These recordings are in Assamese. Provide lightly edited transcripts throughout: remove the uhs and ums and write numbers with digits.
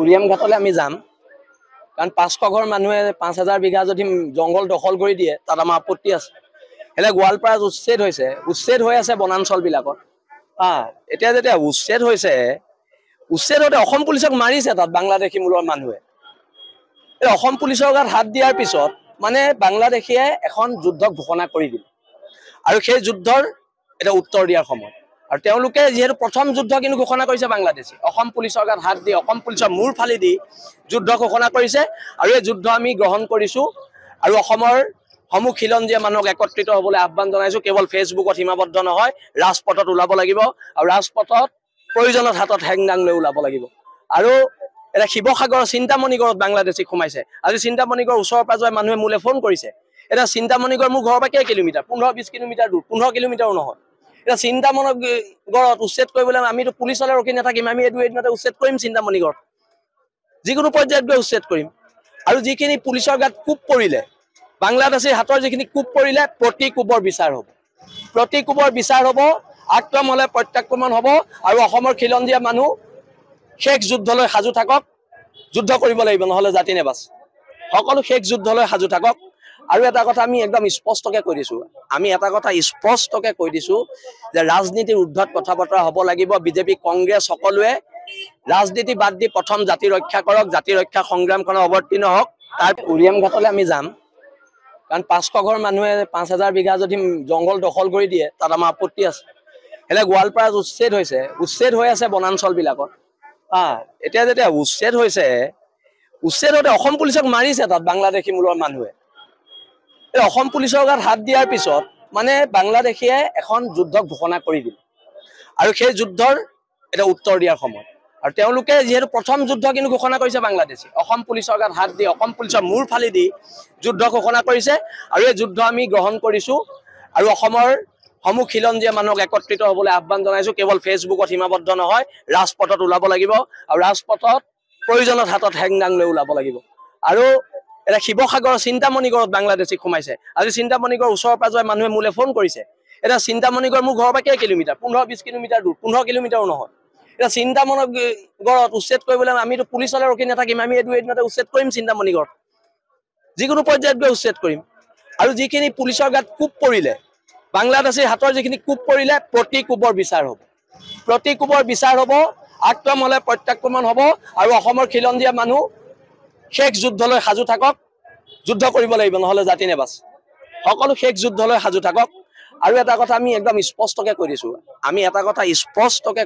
উৰিয়াম ঘাটলৈ আমি যাম কাৰণ 500 ঘৰ মানুহে 5000 বিঘা যদি জংগল দখল কৰি দিয়ে তাত আমাৰ আপত্তি আছে। এলে গোৱালপাৰাত উচ্ছেদ হৈ আছে বনাঞ্চল বিলাকত। এতিয়া যেতিয়া উচ্ছেদ হৈছে উচ্ছেদতে অসম পুলিচক মাৰিছে তাত বাংলাদেশী মূলৰ মানুহে। এই অসম পুলিচৰ গাত হাত দিয়াৰ পিছত মানে বাংলাদেশীয়ে এখন যুদ্ধ ঘোষণা কৰি দিল আৰু সেই যুদ্ধৰ এটা উত্তৰ দিয়াৰ সময়। আৰু তেওঁলোকে যেহেতু প্ৰথম যুদ্ধ কিন্তু ঘোষণা কৰিছে বাংলাদেশী, অসম পুলিচৰ গাত হাত দি অসম পুলিচৰ মূৰ ফালি দি যুদ্ধ ঘোষণা কৰিছে আৰু এই যুদ্ধ আমি গ্ৰহণ কৰিছো আৰু অসমৰ সমূহ খিলঞ্জীয়া মানুহক একত্ৰিত হ'বলৈ আহ্বান জনাইছো। কেৱল ফেচবুকত সীমাবদ্ধ নহয়, ৰাজপথত ওলাব লাগিব আৰু ৰাজপথত প্ৰয়োজনত হাতত হেংদাং লৈ ওলাব লাগিব। আৰু এটা শিৱসাগৰৰ চিন্তামণিগড়ত বাংলাদেশী সোমাইছে। আজি চিন্তামণিগড় ওচৰৰ পাজৰে মানুহে মোলে ফোন কৰিছে। এটা চিন্তামণিগড় মোৰ ঘৰৰ পৰা কেই কিলোমিটাৰ, 15-20 কিলোমিটাৰ দূৰ, 15 কিলোমিটাৰো নহয়। এটা চিন্তামণিগড়ত উচ্ছেদ কৰিবলৈ আমিতো পুলিচলৈ ৰখি নাথাকিম, আমি এদিনতে উচ্ছেদ কৰিম চিন্তামণিগড়, যিকোনো পৰ্যায়ত গৈ উচ্ছেদ কৰিম। আৰু যিখিনি পুলিচৰ গাত কোব পৰিলে, বাংলাদেশীৰ হাতৰ যিখিনি কোব পৰিলে, প্ৰতি কোবৰ বিচাৰ হ'ব, প্ৰতি কোবৰ বিচাৰ হ'ব। আক্ৰমণ হ'লে প্ৰত্যাক্ৰমণ হ'ব আৰু অসমৰ খিলঞ্জীয়া মানুহ শেষ যুদ্ধলৈ সাজু থাকক। যুদ্ধ কৰিব লাগিব, নহ'লে জাতি নেবাচ। সকলো শেষ যুদ্ধলৈ সাজু থাকক। আৰু এটা কথা আমি একদম স্পষ্টকৈ কৈ দিছোঁ, যে ৰাজনীতিৰ ঊৰ্ধ্বত কথা বতৰা হ'ব লাগিব। বিজেপি কংগ্ৰেছ সকলোৱে ৰাজনীতি বাদ দি প্ৰথম জাতি ৰক্ষা কৰক, জাতি ৰক্ষা সংগ্ৰামখনত অৱতীৰ্ণ হওক। তাৰ উৰিয়াম ঘাটলৈ আমি যাম কাৰণ 500 ঘৰ মানুহে 5000 বিঘা যদি জংগল দখল কৰি দিয়ে তাত আমাৰ আপত্তি আছে। এলে গোৱালপাৰাত উচ্ছেদ হৈ আছে বনাঞ্চল বিলাকত। এতিয়া যেতিয়া উচ্ছেদ হৈছে উচ্ছেদতে অসম পুলিচক মাৰিছে তাত বাংলাদেশী মূলৰ মানুহে। এই অসম পুলিচৰ গাত হাত দিয়াৰ পিছত মানে বাংলাদেশীয়ে এখন যুদ্ধ ঘোষণা কৰি দিল আৰু সেই যুদ্ধৰ এটা উত্তৰ দিয়াৰ সময়। আৰু তেওঁলোকে যেহেতু প্ৰথম যুদ্ধ কিন্তু ঘোষণা কৰিছে বাংলাদেশী, অসম পুলিচৰ গাত হাত দি অসম পুলিচৰ মূৰ ফালি দি যুদ্ধ ঘোষণা কৰিছে আৰু এই যুদ্ধ আমি গ্ৰহণ কৰিছো আৰু অসমৰ সমূহ খিলঞ্জীয়া মানুহক একত্ৰিত হ'বলৈ আহ্বান জনাইছো। কেৱল ফেচবুকত সীমাবদ্ধ নহয়, ৰাজপথত ওলাব লাগিব আৰু ৰাজপথত প্ৰয়োজনত হাতত হেংদাং লৈ ওলাব লাগিব। আৰু এটা শিৱসাগৰৰ চিন্তামণিগড়ত বাংলাদেশী সোমাইছে। আজি চিন্তামণিগড় ওচৰৰ পাজৰে মানুহে মোলে ফোন কৰিছে। এটা চিন্তামণিগড় মোৰ ঘৰৰ পৰা কেই কিলোমিটাৰ, 15-20 কিলোমিটাৰ দূৰ, 15 কিলোমিটাৰো নহয়। এটা চিন্তামণিগড়ত উচ্ছেদ কৰিবলৈ আমিতো পুলিচলৈ ৰখি নাথাকিম, আমি এদিনতে উচ্ছেদ কৰিম চিন্তামণিগড়, যিকোনো পৰ্যায়ত গৈ উচ্ছেদ কৰিম। আৰু যিখিনি পুলিচৰ গাত কোব পৰিলে, বাংলাদেশীৰ হাতৰ যিখিনি কোব পৰিলে, প্ৰতি কোবৰ বিচাৰ হ'ব, প্ৰতি কোবৰ বিচাৰ হ'ব। আক্ৰমণ হ'লে প্ৰত্যাক্ৰমণ হ'ব আৰু অসমৰ খিলঞ্জীয়া মানুহ শেষ যুদ্ধলৈ সাজু থাকক। যুদ্ধ কৰিব লাগিব, নহ'লে জাতি নেবাচ। সকলো শেষ যুদ্ধলৈ সাজু থাকক। আৰু এটা কথা আমি একদম স্পষ্টকৈ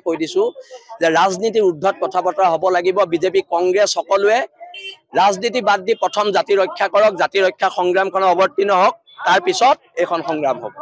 কৈ দিছোঁ, যে ৰাজনীতিৰ ঊৰ্ধ্বত কথা বতৰা হ'ব লাগিব। বিজেপি কংগ্ৰেছ সকলোৱে ৰাজনীতি বাদ দি প্ৰথম জাতি ৰক্ষা কৰক, জাতি ৰক্ষা সংগ্ৰামখনত অৱতীৰ্ণ হওক। তাৰ পিছত এইখন সংগ্ৰাম হ'ব।